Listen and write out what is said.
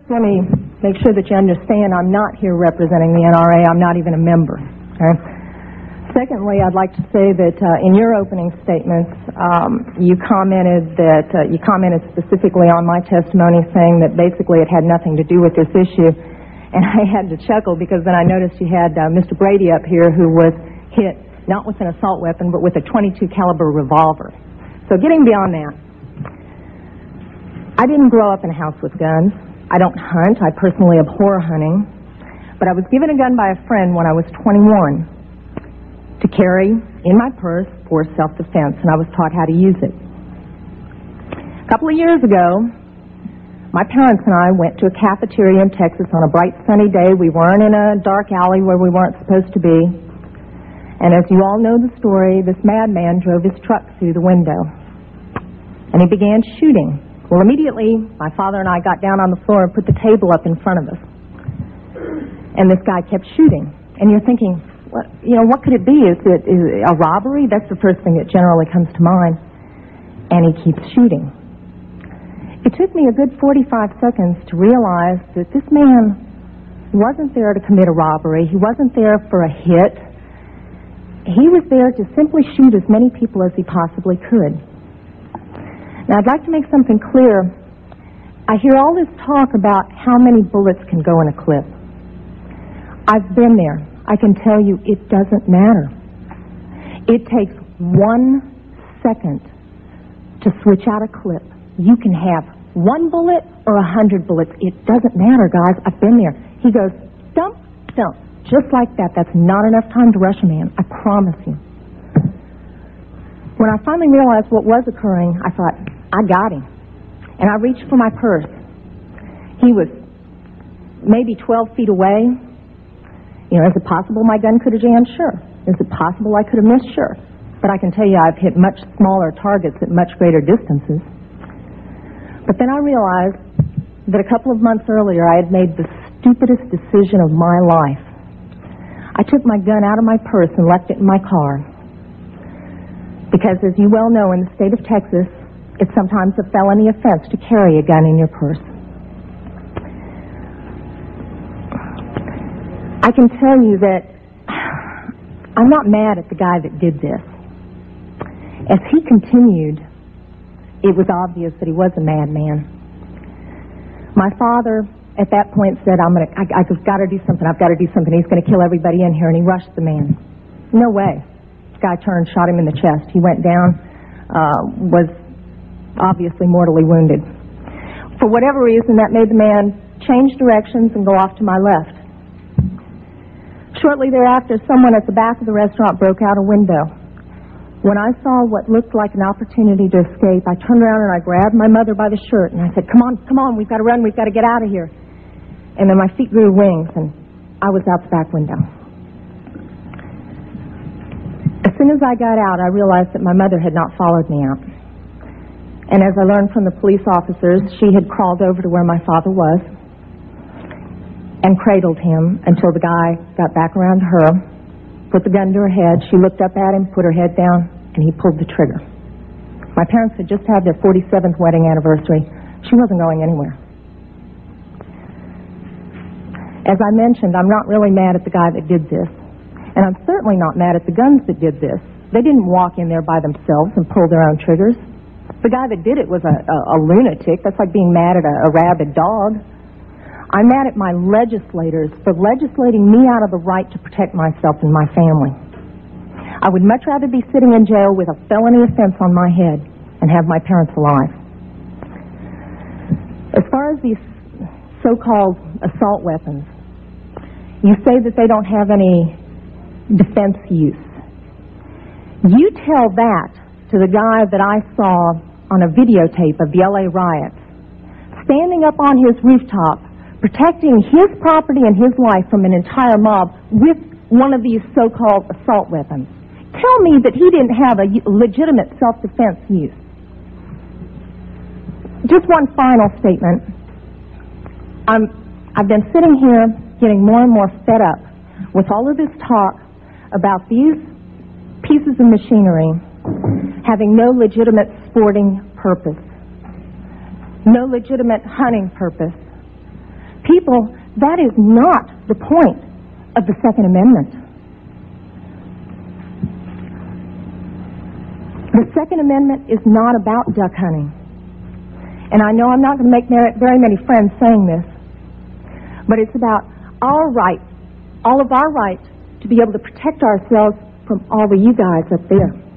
let me make sure that you understand I'm not here representing the NRA. I'm not even a member. Okay? Secondly, I'd like to say that in your opening statements, you commented specifically on my testimony, saying that basically it had nothing to do with this issue. And I had to chuckle because then I noticed you had Mr. Brady up here, who was hit not with an assault weapon but with a .22 caliber revolver. So getting beyond that, I didn't grow up in a house with guns. I don't hunt. I personally abhor hunting. But I was given a gun by a friend when I was 21 to carry in my purse for self-defense, and I was taught how to use it. A couple of years ago, my parents and I went to a cafeteria in Texas on a bright sunny day. We weren't in a dark alley where we weren't supposed to be. And as you all know the story, this madman drove his truck through the window, and he began shooting. Well, immediately, my father and I got down on the floor and put the table up in front of us. And this guy kept shooting. And you're thinking, what could it be? Is it a robbery? That's the first thing that generally comes to mind. And he keeps shooting. It took me a good 45 seconds to realize that this man wasn't there to commit a robbery. He wasn't there for a hit. He was there to simply shoot as many people as he possibly could. Now, I'd like to make something clear. I hear all this talk about how many bullets can go in a clip. I've been there. I can tell you it doesn't matter. It takes 1 second to switch out a clip. You can have 1 bullet or 100 bullets. It doesn't matter, guys. I've been there. He goes, dump, dump. Just like that. That's not enough time to rush a man. I promise you. When I finally realized what was occurring, I thought, I got him. And I reached for my purse. He was maybe 12 feet away. Is it possible my gun could have jammed? Sure. Is it possible I could have missed? Sure. But I can tell you I've hit much smaller targets at much greater distances. But then I realized that a couple of months earlier I had made the stupidest decision of my life. I took my gun out of my purse and left it in my car. Because as you well know, in the state of Texas, it's sometimes a felony offense to carry a gun in your purse. I can tell you that I'm not mad at the guy that did this. As he continued, it was obvious that he was a madman. My father, at that point, said, I've got to do something. I've got to do something. He's going to kill everybody in here, and he rushed the man. No way. This guy turned, shot him in the chest. He went down, was obviously mortally wounded. For whatever reason, that made the man change directions and go off to my left. Shortly thereafter, someone at the back of the restaurant broke out a window. When I saw what looked like an opportunity to escape, I turned around and I grabbed my mother by the shirt and I said, come on, we've got to run, we've got to get out of here. And then my feet grew wings and I was out the back window. As soon as I got out, I realized that my mother had not followed me out. And as I learned from the police officers, she had crawled over to where my father was and cradled him until the guy got back around to her, put the gun to her head. She looked up at him, put her head down, and he pulled the trigger. My parents had just had their 47th wedding anniversary. She wasn't going anywhere. As I mentioned, I'm not really mad at the guy that did this. And I'm certainly not mad at the guns that did this. They didn't walk in there by themselves and pull their own triggers. The guy that did it was a lunatic. That's like being mad at a rabid dog. I'm mad at my legislators for legislating me out of the right to protect myself and my family. I would much rather be sitting in jail with a felony offense on my head and have my parents alive. As far as these so-called assault weapons, you say that they don't have any defense use. You tell that to the guy that I saw on a videotape of the LA riots, standing up on his rooftop, protecting his property and his life from an entire mob with one of these so-called assault weapons. Tell me that he didn't have a legitimate self-defense use. Just one final statement. I've been sitting here getting more and more fed up with all of this talk about these pieces of machinery having no legitimate sporting purpose, no legitimate hunting purpose, People, that is not the point of the Second Amendment. The Second Amendment is not about duck hunting. And I know I'm not going to make very many friends saying this, but it's about our right, all of our rights, to be able to protect ourselves from all of you guys up there.